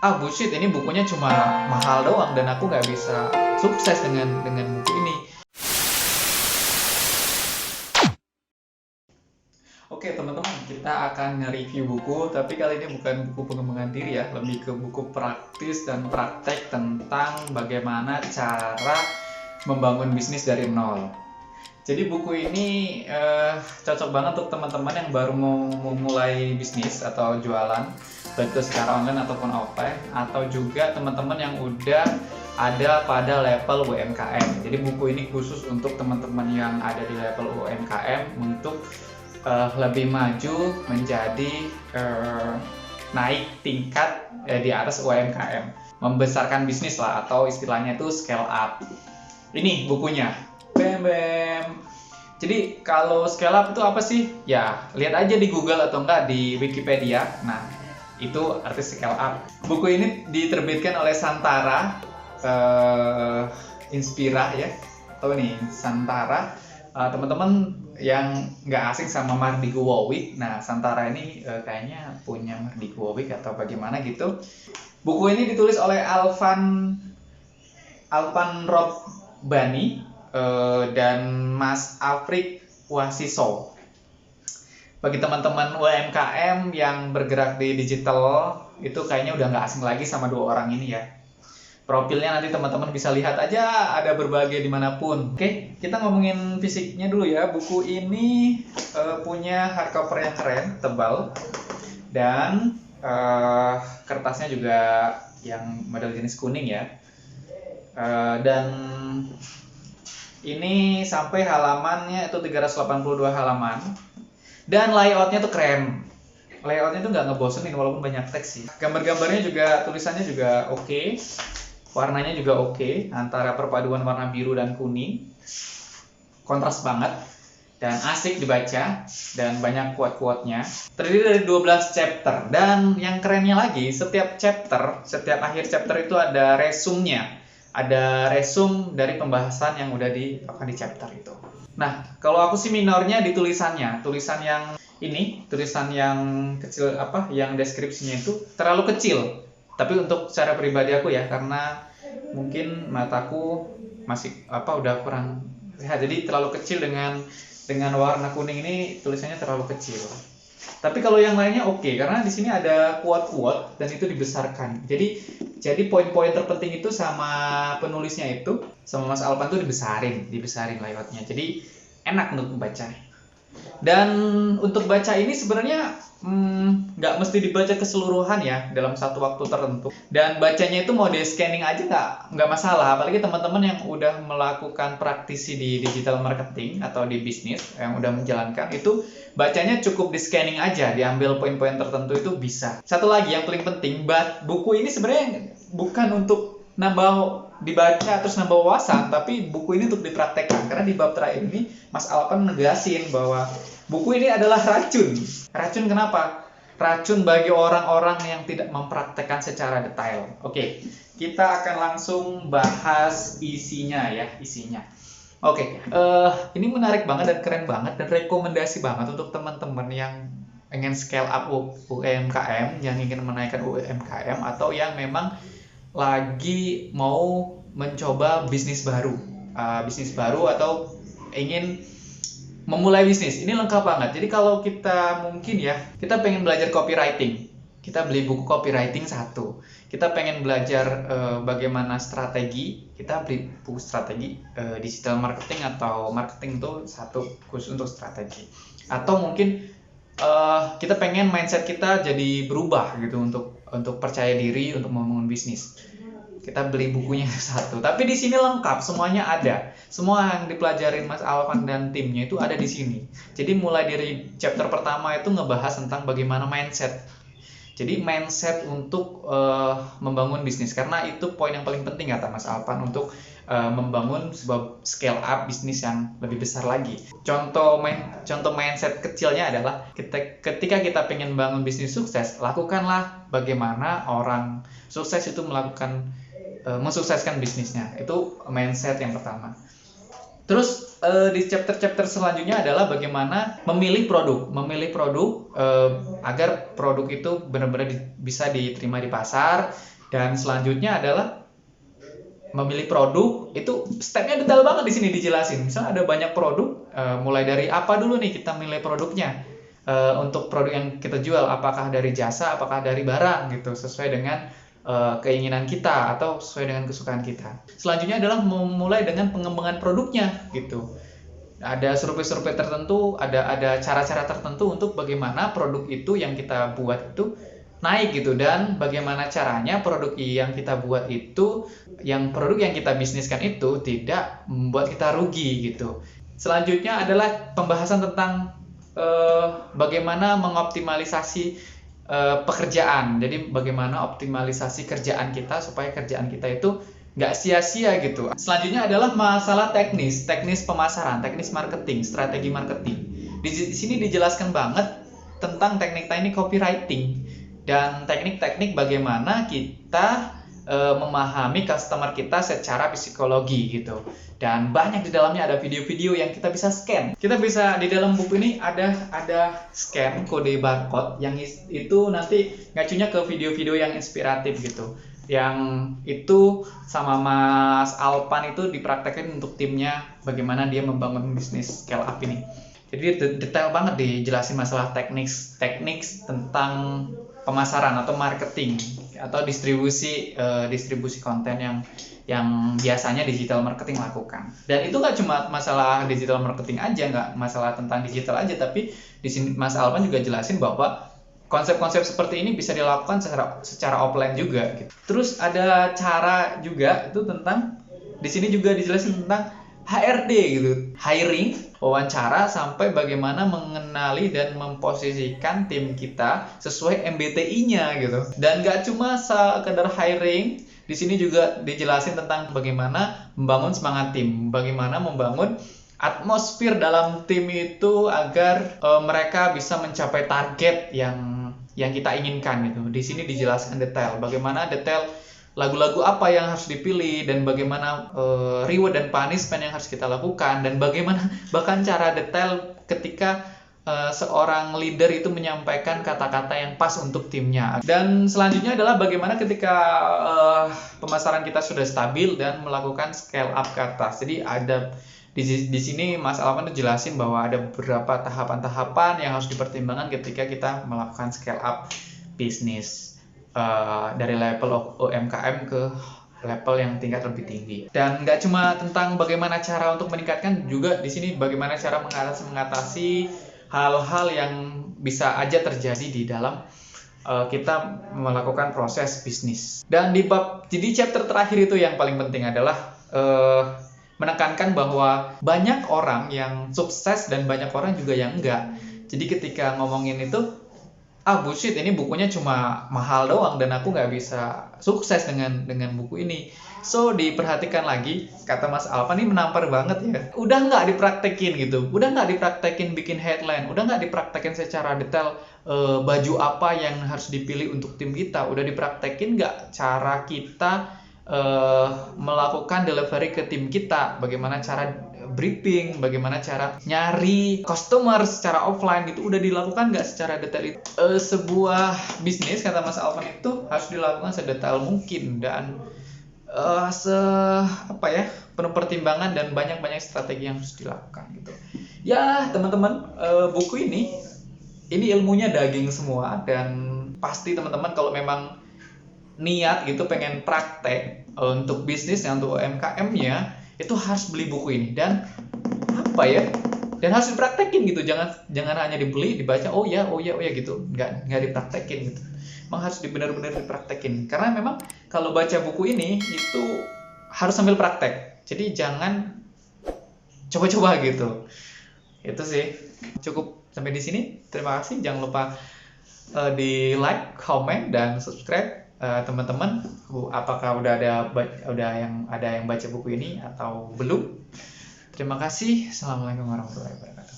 ah bullshit, ini bukunya cuma mahal doang dan aku nggak bisa sukses dengan buku ini. Oke teman-teman, kita akan nge-review buku, tapi kali ini bukan buku pengembangan diri ya, lebih ke buku praktis dan praktek tentang bagaimana cara membangun bisnis dari nol. Jadi buku ini cocok banget untuk teman-teman yang baru mau memulai bisnis atau jualan, baik itu secara online ataupun offline, atau juga teman-teman yang udah ada pada level UMKM. Jadi buku ini khusus untuk teman-teman yang ada di level UMKM untuk lebih maju menjadi naik tingkat di atas UMKM, membesarkan bisnis lah, atau istilahnya itu scale up. Ini bukunya. Bam bam. Jadi kalau scale up itu apa sih? Ya, lihat aja di Google atau enggak di Wikipedia. Nah, itu arti scale up. Buku ini diterbitkan oleh Santara Inspira ya. Tahu nih, Santara. Teman-teman yang nggak asing sama Mardi Guwowic, nah Santara ini kayaknya punya Mardi Guwowic atau bagaimana gitu. Buku ini ditulis oleh Alvan Robbani dan Mas Afrik Wasiso. Bagi teman-teman UMKM yang bergerak di digital, itu kayaknya udah nggak asing lagi sama dua orang ini ya. Profilnya nanti teman-teman bisa lihat aja, ada berbagai dimanapun. Oke, kita ngomongin fisiknya dulu ya. Buku ini punya hardcover yang keren, tebal, dan kertasnya juga yang model jenis kuning ya. Dan ini sampai halamannya itu 382 halaman, dan layoutnya tuh keren. Layoutnya tuh nggak ngebosenin walaupun banyak teks sih. Gambar-gambarnya juga, tulisannya juga oke. Warnanya juga oke, antara perpaduan warna biru dan kuning. Kontras banget dan asik dibaca, dan banyak quote-quote-nya. Terdiri dari 12 chapter, dan yang kerennya lagi, setiap akhir chapter itu ada resumnya. Ada resum dari pembahasan yang udah dilakukan di chapter itu. Nah, kalau aku sih minornya di tulisannya. Tulisan yang kecil, yang deskripsinya itu terlalu kecil. Tapi untuk secara pribadi aku ya, karena mungkin mataku masih udah kurang sehat, jadi terlalu kecil dengan warna kuning ini, tulisannya terlalu kecil. Tapi kalau yang lainnya oke, karena di sini ada quote-quote dan itu dibesarkan. Jadi poin-poin terpenting itu sama penulisnya itu, sama Mas Alvan tuh dibesarin layoutnya. Jadi enak untuk membaca. Dan untuk baca ini sebenarnya nggak mesti dibaca keseluruhan ya dalam satu waktu tertentu. Dan bacanya itu mau di scanning aja nggak masalah. Apalagi teman-teman yang udah melakukan praktisi di digital marketing atau di bisnis yang udah menjalankan, itu bacanya cukup di scanning aja, diambil poin-poin tertentu itu bisa. Satu lagi yang paling penting, buku ini sebenarnya bukan untuk dibaca terus nambah wawasan, tapi buku ini untuk dipraktekkan. Karena di bab terakhir ini Mas Alvan negasin bahwa buku ini adalah racun. Racun kenapa? Racun bagi orang-orang yang tidak mempraktekkan secara detail. Oke, kita akan langsung bahas isinya ya, Oke, ini menarik banget dan keren banget, dan rekomendasi banget untuk teman-teman yang ingin scale up UMKM, yang ingin menaikkan UMKM, atau yang memang lagi mau mencoba bisnis baru atau ingin memulai bisnis. Ini lengkap banget. Jadi kalau kita pengen belajar copywriting, kita beli buku copywriting satu. Kita pengen belajar bagaimana strategi, kita beli buku strategi digital marketing atau marketing itu satu, khusus untuk strategi. Atau mungkin kita pengen mindset kita jadi berubah gitu, untuk percaya diri untuk membangun bisnis. Kita beli bukunya satu. Tapi di sini lengkap, semuanya ada. Semua yang dipelajarin Mas Alvan dan timnya itu ada di sini. Jadi mulai dari chapter pertama itu ngebahas tentang bagaimana mindset. Jadi mindset untuk membangun bisnis, karena itu poin yang paling penting kata Mas Alvan untuk membangun sebuah scale up bisnis yang lebih besar lagi. Contoh mindset kecilnya adalah ketika kita pengen bangun bisnis sukses, lakukanlah bagaimana orang sukses itu mensukseskan bisnisnya. Itu mindset yang pertama. Terus di chapter-chapter selanjutnya adalah bagaimana memilih produk agar produk itu benar-benar bisa diterima di pasar. Dan selanjutnya adalah memilih produk itu stepnya detail banget di sini dijelasin. Misalnya ada banyak produk, mulai dari apa dulu nih kita milih produknya. Untuk produk yang kita jual, apakah dari jasa, apakah dari barang gitu, sesuai dengan keinginan kita atau sesuai dengan kesukaan kita. Selanjutnya adalah memulai dengan pengembangan produknya gitu. Ada survei-survei tertentu, ada cara-cara tertentu untuk bagaimana produk itu yang kita buat itu naik gitu, dan bagaimana caranya produk yang kita buat itu, produk yang kita bisniskan itu tidak membuat kita rugi gitu. Selanjutnya adalah pembahasan tentang bagaimana mengoptimalisasi pekerjaan. Jadi bagaimana optimalisasi kerjaan kita supaya kerjaan kita itu nggak sia-sia gitu. Selanjutnya adalah masalah teknis pemasaran, teknis marketing, strategi marketing. Di sini dijelaskan banget tentang teknik-teknik copywriting dan teknik-teknik bagaimana kita memahami customer kita secara psikologi gitu. Dan banyak di dalamnya ada video-video yang kita bisa scan. Kita bisa di dalam buku ini ada scan kode barcode yang itu nanti ngacunya ke video-video yang inspiratif gitu. Yang itu sama Mas Alpan itu dipraktekkan untuk timnya bagaimana dia membangun bisnis scale up ini. Jadi detail banget dijelasin masalah teknik tentang pemasaran atau marketing atau distribusi konten yang biasanya digital marketing lakukan. Dan itu nggak cuma masalah digital marketing aja, nggak masalah tentang digital aja, tapi di sini Mas Alpan juga jelasin bahwa konsep-konsep seperti ini bisa dilakukan secara offline juga gitu. Terus ada cara juga itu tentang, di sini juga dijelasin tentang HRD gitu, hiring, wawancara, sampai bagaimana mengenali dan memposisikan tim kita sesuai MBTI-nya gitu. Dan gak cuma sekedar hiring, di sini juga dijelasin tentang bagaimana membangun semangat tim, bagaimana membangun atmosfer dalam tim itu agar mereka bisa mencapai target yang kita inginkan gitu. Di sini dijelaskan detail, bagaimana detail lagu-lagu apa yang harus dipilih, dan bagaimana reward dan punishment yang harus kita lakukan, dan bagaimana bahkan cara detail ketika seorang leader itu menyampaikan kata-kata yang pas untuk timnya. Dan selanjutnya adalah bagaimana ketika pemasaran kita sudah stabil dan melakukan scale up ke atas. Jadi ada di sini Mas Alvan jelasin bahwa ada beberapa tahapan-tahapan yang harus dipertimbangkan ketika kita melakukan scale up bisnis. Dari level UMKM ke level yang tingkat lebih tinggi. Dan nggak cuma tentang bagaimana cara untuk meningkatkan, juga di sini bagaimana cara mengatasi hal-hal yang bisa aja terjadi di dalam kita melakukan proses bisnis. Dan jadi chapter terakhir itu yang paling penting adalah menekankan bahwa banyak orang yang sukses dan banyak orang juga yang enggak. Jadi ketika ngomongin itu, bullshit, ini bukunya cuma mahal doang dan aku nggak bisa sukses dengan buku ini. So diperhatikan lagi, kata Mas Alvan ini menampar banget ya. Udah nggak dipraktekin gitu, udah nggak dipraktekin bikin headline, udah nggak dipraktekin secara detail baju apa yang harus dipilih untuk tim kita, udah dipraktekin nggak cara kita melakukan delivery ke tim kita, bagaimana cara briefing, bagaimana cara nyari customer secara offline gitu, udah dilakukan nggak secara detail itu. Sebuah bisnis, kata Mas Alvan, itu harus dilakukan sedetail mungkin dan penuh pertimbangan dan banyak strategi yang harus dilakukan gitu. Ya teman-teman, buku ini ilmunya daging semua, dan pasti teman-teman kalau memang niat gitu pengen praktek untuk bisnisnya, untuk UMKM-nya, itu harus beli buku ini dan dan harus dipraktekin gitu. Jangan hanya dibeli, dibaca oh ya gitu, nggak dipraktekin gitu. Memang harus benar-benar dipraktekin, karena memang kalau baca buku ini itu harus sambil praktek, jadi jangan coba-coba gitu. Itu sih, cukup sampai di sini. Terima kasih, jangan lupa di like, comment, dan subscribe. Teman-teman, apakah udah ada yang baca buku ini atau belum? Terima kasih. Assalamualaikum warahmatullahi wabarakatuh.